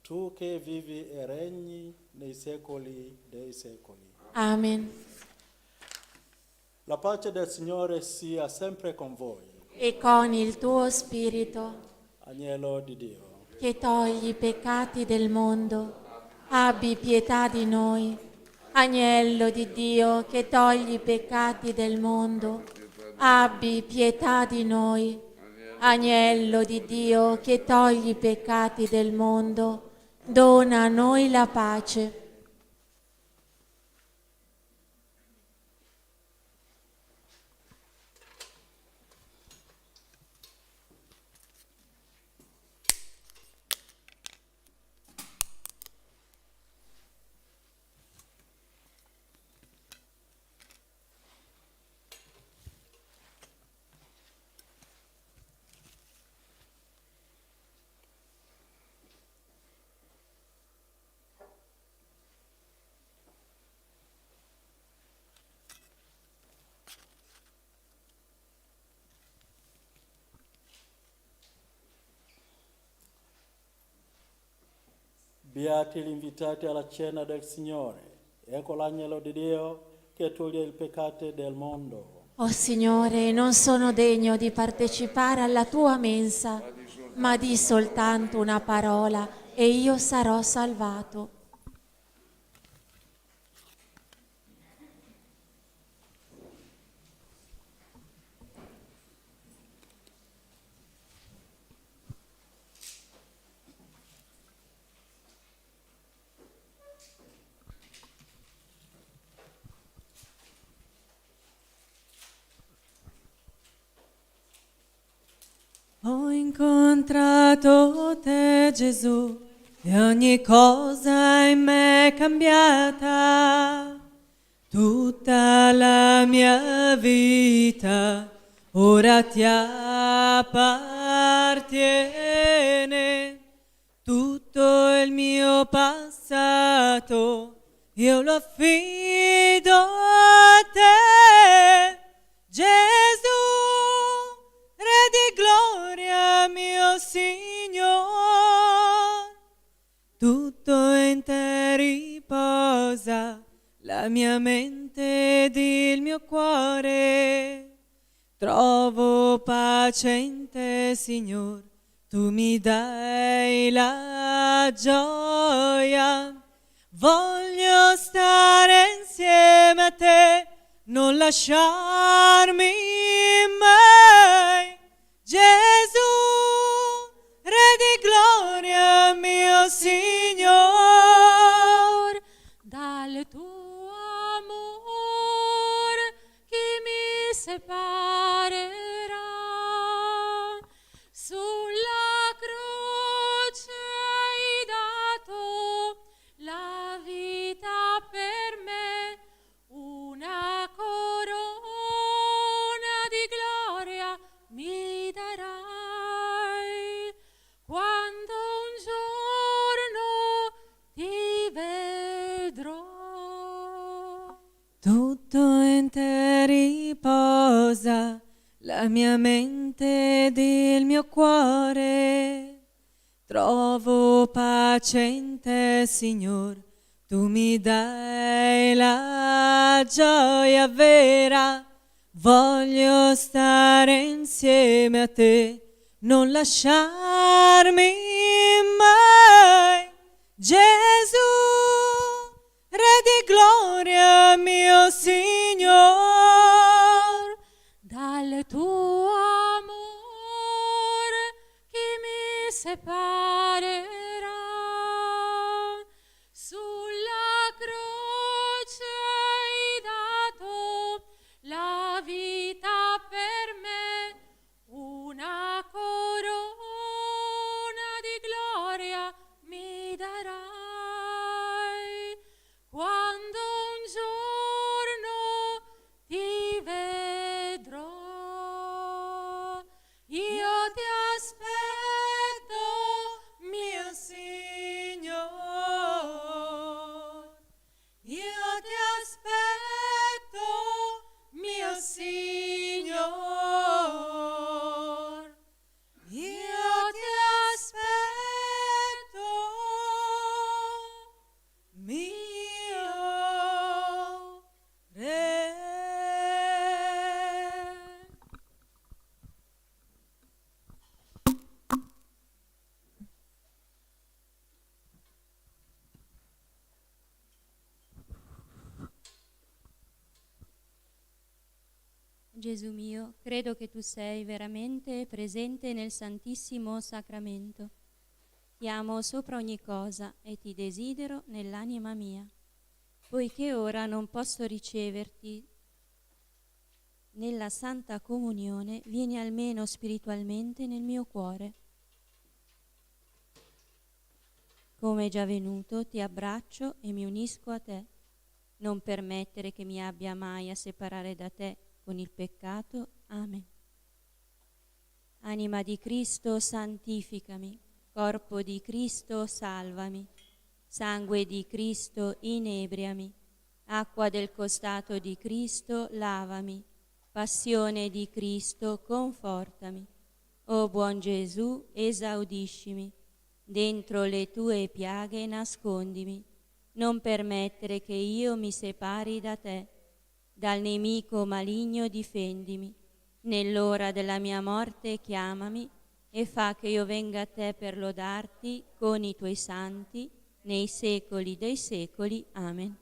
[SPEAKER 5] Tu che vivi e regni nei secoli dei secoli.
[SPEAKER 3] Amen.
[SPEAKER 5] La pace del Signore sia sempre con voi.
[SPEAKER 3] E con il tuo spirito,
[SPEAKER 5] Agnello di Dio.
[SPEAKER 3] che togli i peccati del mondo, abbi pietà di noi. Agnello di Dio, che togli i peccati del mondo, abbi pietà di noi. Agnello di Dio, che togli i peccati del mondo, dona a noi la pace.
[SPEAKER 5] Beati gli invitati alla cena del Signore. Ecco l'agnello di Dio che toglie il peccato del mondo.
[SPEAKER 3] O Signore, non sono degno di partecipare alla tua mensa, ma di soltanto una parola e io sarò salvato.
[SPEAKER 4] Ho incontrato te, Gesù, e ogni cosa in me è cambiata. Tutta la mia vita ora ti appartiene. Tutto il mio passato io lo affido a te, Gesù, Re di gloria, mio Signor. Tutto in te riposa, la mia mente ed il mio cuore. Trovo pace in te, Signor, tu mi dai la gioia. Voglio stare insieme a te, non lasciarmi mai. Gesù, Re di gloria, mio Signor.
[SPEAKER 3] Dal tuo amor chi mi separerà? Sulla croce hai dato la vita per me, una corona di gloria mi darai quando un giorno ti vedrò.
[SPEAKER 4] Tutto in te riposa, la mia mente ed il mio cuore. Trovo pace in te, Signor, tu mi dai la gioia vera. Voglio stare insieme a te, non lasciarmi mai. Gesù, Re di gloria, mio Signor.
[SPEAKER 3] Dal tuo amor chi mi separerà? Sulla croce hai dato la vita per me, una corona di gloria mi darai quando un giorno ti vedrò. Io ti aspetto,
[SPEAKER 4] Mio Signor, io ti aspetto, mio Signor, io ti aspetto, mio Re.
[SPEAKER 8] Gesù mio, credo che tu sei veramente presente nel Santissimo Sacramento. Ti amo sopra ogni cosa e ti desidero nell'anima mia. Poiché ora non posso riceverti nella Santa Comunione, vieni almeno spiritualmente nel mio cuore. Come è già venuto, ti abbraccio e mi unisco a te. Non permettere che mi abbia mai a separare da te con il peccato. Amen. Anima di Cristo, santificami. Corpo di Cristo, salvami. Sangue di Cristo, inebriami. Acqua del costato di Cristo, lavami. Passione di Cristo, confortami. O buon Gesù, esaudiscimi. Dentro le tue piaghe nascondimi. Non permettere che io mi separi da te. Dal nemico maligno difendimi. Nell'ora della mia morte chiamami e fa che io venga a te per lodarti con i tuoi santi nei secoli dei secoli. Amen.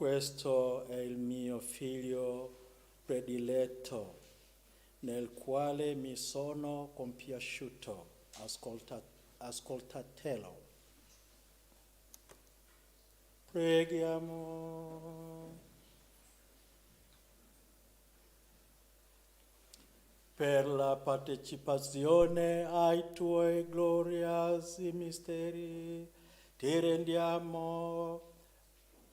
[SPEAKER 5] Questo è il mio figlio prediletto, nel quale mi sono compiaciuto. Ascoltatelo. Preghiamo. Per la partecipazione ai tuoi gloriosi misteri, ti rendiamo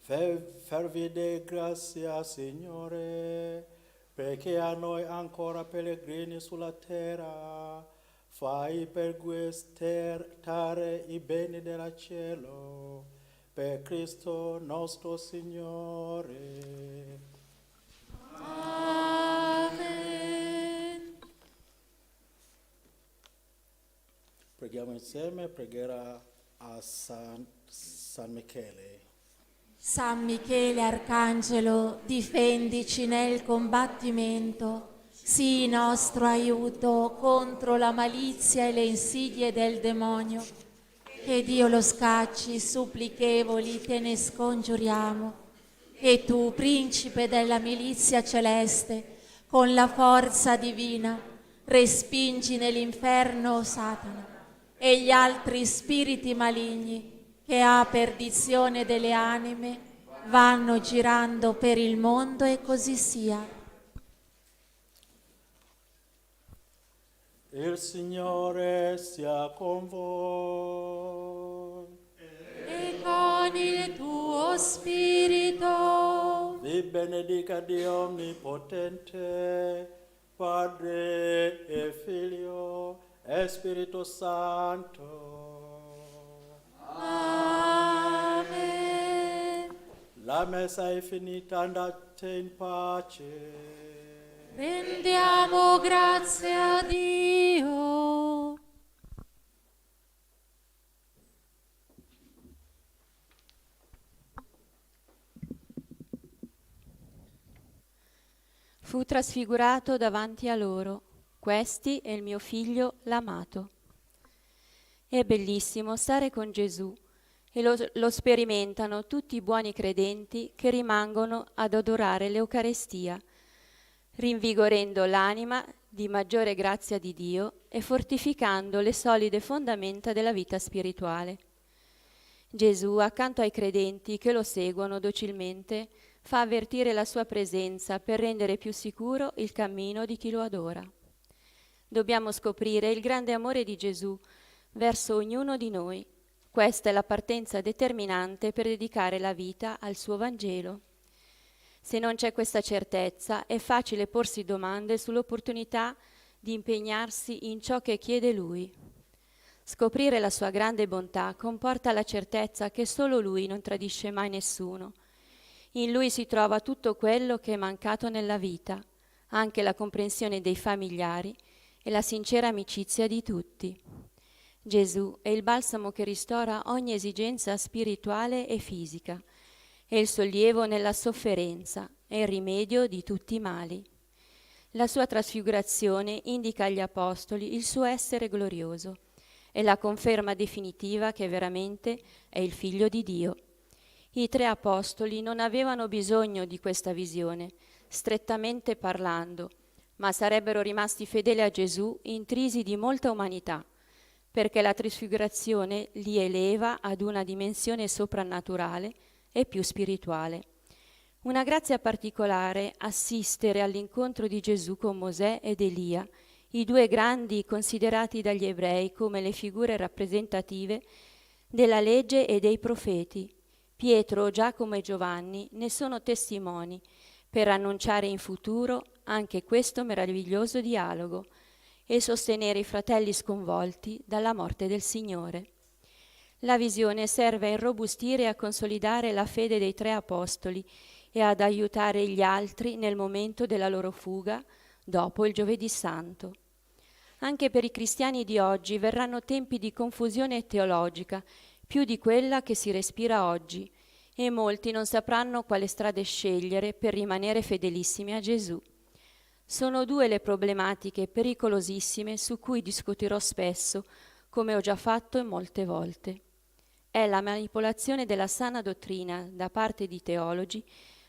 [SPEAKER 5] fervide grazie, Signore, perché a noi ancora pellegrini sulla terra fai perguestare i beni del cielo, per Cristo nostro Signore.
[SPEAKER 3] Amen.
[SPEAKER 5] Preghiamo insieme, preghiera a San Michele.
[SPEAKER 3] San Michele Arcangelo, difendici nel combattimento, sii nostro aiuto contro la malizia e le insidie del demonio. Che Dio lo scacci, supplichevoli te ne scongiuriamo. E tu, principe della milizia celeste, con la forza divina, respingi nell'inferno Satana e gli altri spiriti maligni che a perdizione delle anime vanno girando per il mondo, e così sia.
[SPEAKER 5] Il Signore sia con voi.
[SPEAKER 3] E con il tuo spirito.
[SPEAKER 5] Vi benedica Dio Onnipotente, Padre e Figlio e Spirito Santo.
[SPEAKER 3] Amen.
[SPEAKER 5] La messa è finita, andate in pace.
[SPEAKER 3] Rendiamo grazie a Dio.
[SPEAKER 8] Fu trasfigurato davanti a loro. Questi è il mio figlio l'amato. È bellissimo stare con Gesù e lo sperimentano tutti i buoni credenti che rimangono ad adorare l'Eucarestia, rinvigorendo l'anima di maggiore grazia di Dio e fortificando le solide fondamenta della vita spirituale. Gesù, accanto ai credenti che lo seguono docilmente, fa avvertire la sua presenza per rendere più sicuro il cammino di chi lo adora. Dobbiamo scoprire il grande amore di Gesù verso ognuno di noi. Questa è la partenza determinante per dedicare la vita al suo Vangelo. Se non c'è questa certezza, è facile porsi domande sull'opportunità di impegnarsi in ciò che chiede Lui. Scoprire la sua grande bontà comporta la certezza che solo Lui non tradisce mai nessuno. In Lui si trova tutto quello che è mancato nella vita, anche la comprensione dei familiari e la sincera amicizia di tutti. Gesù è il balsamo che ristora ogni esigenza spirituale e fisica, è il sollievo nella sofferenza, è il rimedio di tutti i mali. La sua trasfigurazione indica agli apostoli il suo essere glorioso, è la conferma definitiva che veramente è il Figlio di Dio. I 3 apostoli non avevano bisogno di questa visione, strettamente parlando, ma sarebbero rimasti fedeli a Gesù intrisi di molta umanità, perché la trasfigurazione li eleva ad una dimensione soprannaturale e più spirituale. Una grazia particolare assistere all'incontro di Gesù con Mosè ed Elia, i 2 grandi considerati dagli ebrei come le figure rappresentative della legge e dei profeti. Pietro, Giacomo e Giovanni ne sono testimoni per annunciare in futuro anche questo meraviglioso dialogo e sostenere i fratelli sconvolti dalla morte del Signore. La visione serve a irrobustire e a consolidare la fede dei 3 apostoli e ad aiutare gli altri nel momento della loro fuga dopo il Giovedì Santo. Anche per i cristiani di oggi verranno tempi di confusione teologica, più di quella che si respira oggi, e molti non sapranno quale strade scegliere per rimanere fedelissimi a Gesù. Sono 2 le problematiche pericolosissime su cui discuterò spesso, come ho già fatto molte volte. è la manipolazione della sana dottrina da parte di teologi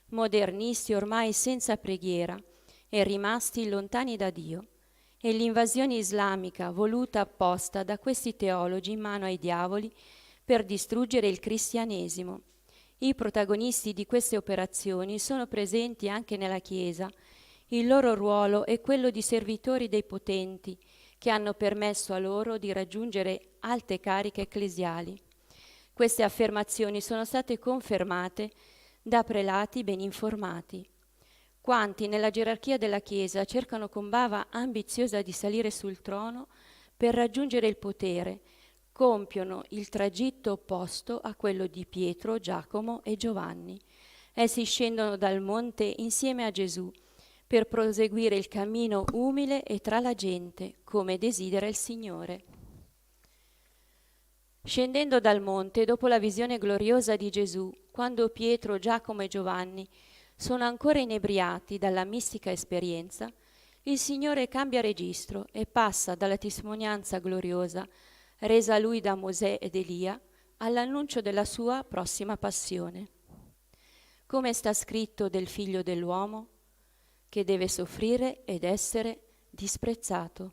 [SPEAKER 8] modernisti ormai senza preghiera e rimasti lontani da Dio, e l'invasione islamica voluta apposta da questi teologi in mano ai diavoli per distruggere il cristianesimo. I protagonisti di queste operazioni sono presenti anche nella Chiesa. Il loro ruolo è quello di servitori dei potenti che hanno permesso a loro di raggiungere alte cariche ecclesiali. Queste affermazioni sono state confermate da prelati ben informati. Quanti nella gerarchia della Chiesa cercano con bava ambiziosa di salire sul trono per raggiungere il potere, compiono il tragitto opposto a quello di Pietro, Giacomo e Giovanni. Essi scendono dal monte insieme a Gesù per proseguire il cammino umile e tra la gente, come desidera il Signore. Scendendo dal monte, dopo la visione gloriosa di Gesù, quando Pietro, Giacomo e Giovanni sono ancora inebriati dalla mistica esperienza, il Signore cambia registro e passa dalla testimonianza gloriosa resa a lui da Mosè ed Elia all'annuncio della sua prossima passione. Come sta scritto del Figlio dell'uomo, che deve soffrire ed essere disprezzato.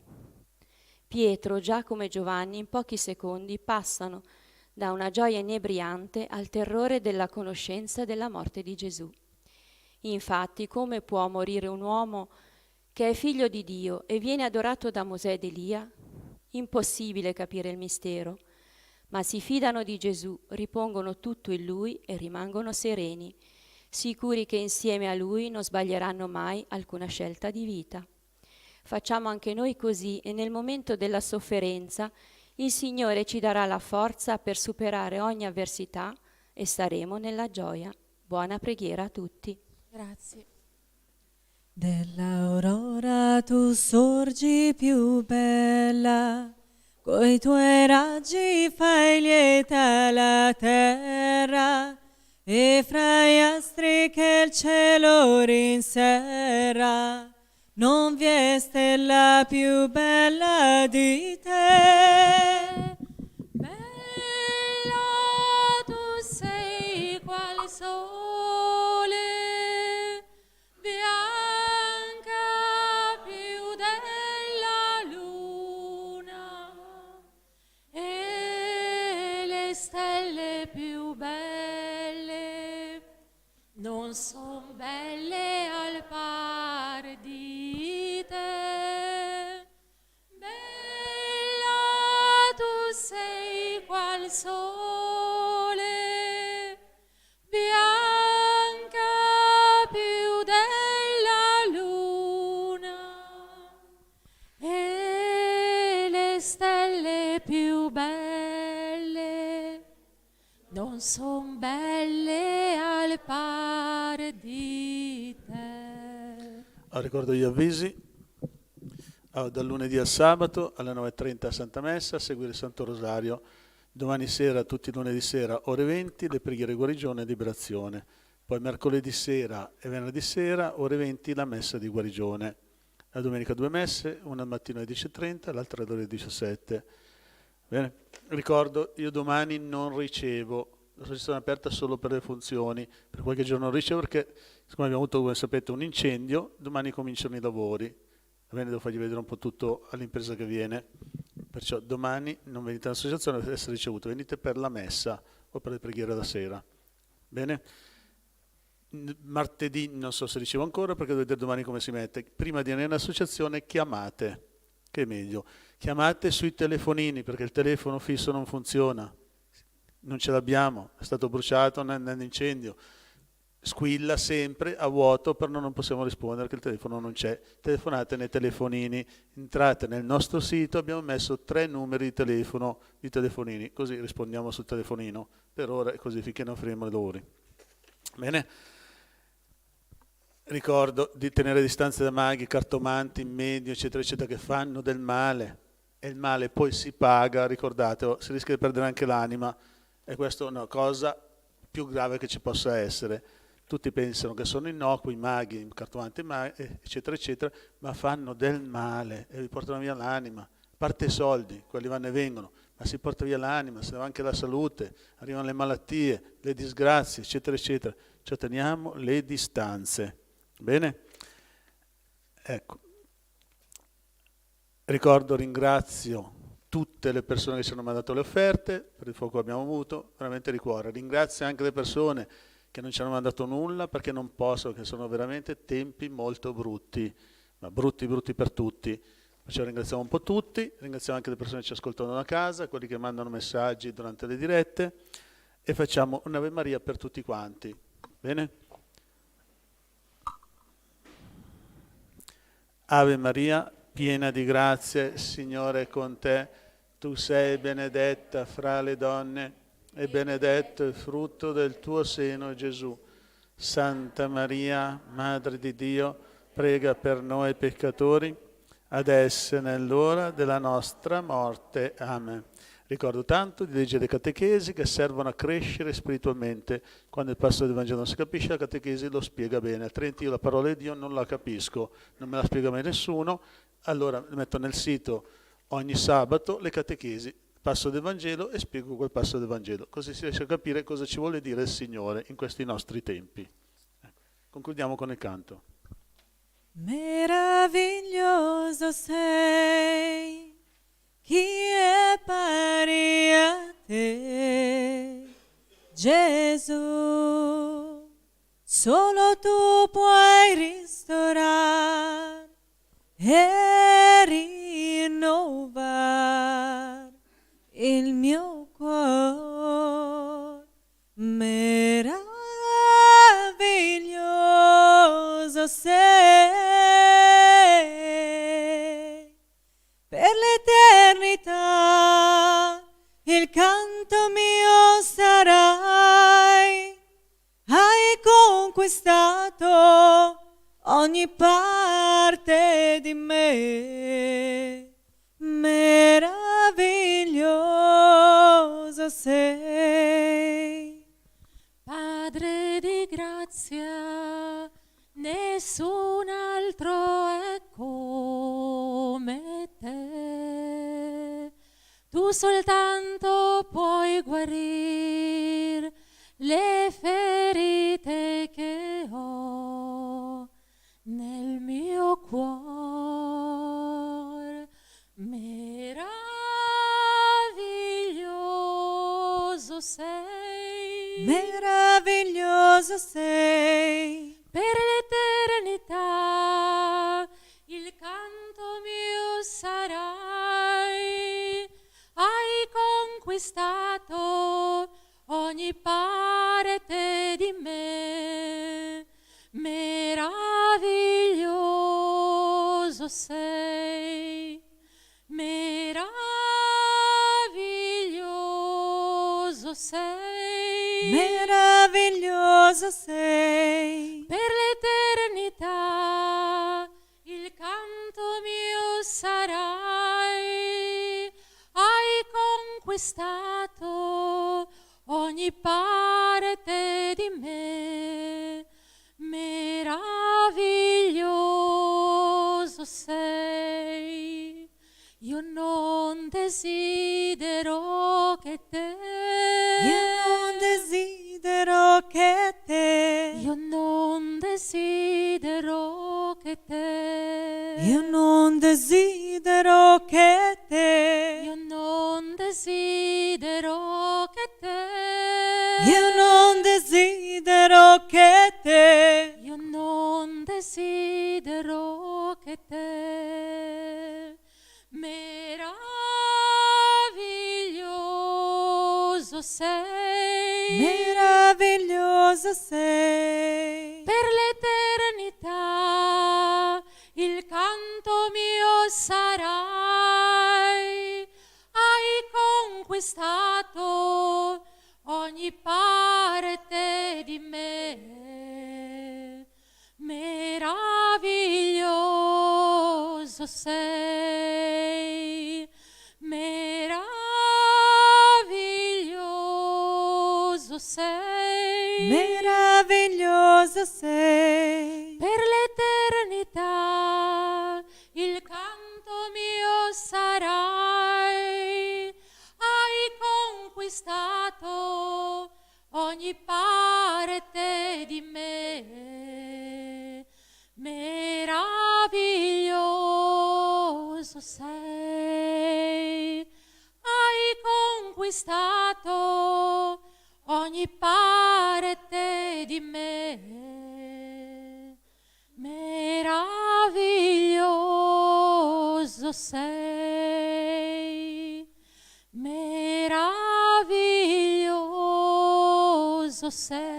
[SPEAKER 8] Pietro, Giacomo e Giovanni in pochi secondi passano da una gioia inebriante al terrore della conoscenza della morte di Gesù. Infatti, come può morire un uomo che è figlio di Dio e viene adorato da Mosè ed Elia? Impossibile capire il mistero, ma si fidano di Gesù, ripongono tutto in Lui e rimangono sereni, sicuri che insieme a Lui non sbaglieranno mai alcuna scelta di vita. Facciamo anche noi così e nel momento della sofferenza il Signore ci darà la forza per superare ogni avversità e staremo nella gioia. Buona preghiera a tutti.
[SPEAKER 3] Grazie.
[SPEAKER 4] Dell'aurora tu sorgi più bella, coi tuoi raggi fai lieta la terra, e fra gli astri che il cielo rinserra, non vi è stella più bella di te.
[SPEAKER 3] Bella tu sei qual sole, bianca più della luna, e le stelle più belle non son belle al par di te. Bella tu sei qual sole, bianca più della luna, e le stelle più belle non son belle al par di te.
[SPEAKER 5] Ricordo gli avvisi. Dal lunedì al sabato alle 9:30 a Santa Messa, a seguire il Santo Rosario. Domani sera, tutti i lunedì sera, ore 20, le preghiere guarigione e liberazione. Poi mercoledì sera e venerdì sera, ore 20, la messa di guarigione. La domenica 2 messe, una al mattino alle 10:30, l'altra alle ore 17. Bene? Ricordo, io domani non ricevo, l'associazione è aperta solo per le funzioni, per qualche giorno non ricevo perché, siccome abbiamo avuto, come sapete, un incendio, domani cominciano i lavori. Va bene, devo fargli vedere un po' tutto all'impresa che viene, perciò domani non venite all'associazione per essere ricevuto, venite per la messa o per le preghiere da sera. Bene? Martedì non so se ricevo ancora perché devo vedere domani come si mette. Prima di andare in associazione chiamate, che è meglio, chiamate sui telefonini perché il telefono fisso non funziona, non ce l'abbiamo, è stato bruciato nell'incendio. Squilla sempre a vuoto, però non possiamo rispondere perché il telefono non c'è. Telefonate nei telefonini, entrate nel nostro sito, abbiamo messo 3 numeri di telefono, di telefonini, così rispondiamo sul telefonino per ora e così finché non faremo i lavori. Bene? Ricordo di tenere distanze da maghi, cartomanti, medio, eccetera, eccetera, che fanno del male e il male poi si paga, ricordate, si rischia di perdere anche l'anima e questa è una cosa più grave che ci possa essere. Tutti pensano che sono innocui, i maghi, i cartomanti, eccetera, eccetera, ma fanno del male e vi portano via l'anima.
[SPEAKER 9] parte i soldi, quelli vanno e vengono, ma si porta via l'anima, se ne va anche la salute, arrivano le malattie, le disgrazie, eccetera, eccetera. Cioè teniamo le distanze. Bene? Ecco. Ricordo, ringrazio tutte le persone che ci hanno mandato le offerte per il fuoco che abbiamo avuto, veramente di cuore. Ringrazio anche le persone che non ci hanno mandato nulla perché non possono, che sono veramente tempi molto brutti, ma brutti per tutti. Perciò ringraziamo un po' tutti, ringraziamo anche le persone che ci ascoltano da casa, quelli che mandano messaggi durante le dirette e facciamo un'Ave Maria per tutti quanti. Bene? Ave Maria, piena di grazie, il Signore è con te, tu sei benedetta fra le donne e benedetto il frutto del tuo seno, Gesù. Santa Maria, Madre di Dio, prega per noi peccatori, adesso e nell'ora della nostra morte. Amen. Ricordo tanto di leggere le catechesi che servono a crescere spiritualmente. Quando il pastore del Vangelo non si capisce, la catechesi lo spiega bene, altrimenti io la parola di Dio non la capisco, non me la spiega mai nessuno, allora metto nel sito ogni sabato le catechesi, passo del Vangelo e spiego quel passo del Vangelo, così si riesce a capire cosa ci vuole dire il Signore in questi nostri tempi. Concludiamo con il canto.
[SPEAKER 4] Meraviglioso sei, chi è pari a te, Gesù? Solo tu puoi ristorare e rinnovare il mio cuore. Meraviglioso sei, per l'eternità il canto mio sarai. Hai conquistato ogni parte di me. Meraviglioso sei.
[SPEAKER 3] Padre di grazia, nessun altro è come te. Tu soltanto puoi guarire le ferite che ho nel mio cuore. Meraviglioso sei,
[SPEAKER 4] Meraviglioso sei,
[SPEAKER 3] per l'eternità il canto mio sarai. Hai conquistato ogni parte di me. Meraviglioso sei, meraviglioso sei,
[SPEAKER 4] meraviglioso sei,
[SPEAKER 3] per l'eternità il canto mio sarai. Hai conquistato ogni parte di me. Meraviglioso sei. Io non desidero che te,
[SPEAKER 4] io non desidero che te,
[SPEAKER 3] io non desidero che te,
[SPEAKER 4] io non desidero che te,
[SPEAKER 3] io non desidero che te,
[SPEAKER 4] io non desidero che te,
[SPEAKER 3] io non desidero che te. Meraviglioso sei,
[SPEAKER 4] meraviglioso sei,
[SPEAKER 3] per l'eternità il canto mio sarai. Hai conquistato ogni parte di me. Meraviglioso sei, meraviglioso sei,
[SPEAKER 4] meraviglioso sei,
[SPEAKER 3] per l'eternità il canto mio sarai. ogni parte di me. Meraviglioso sei, hai conquistato ogni parte di me. Meraviglioso sei, meraviglioso sei.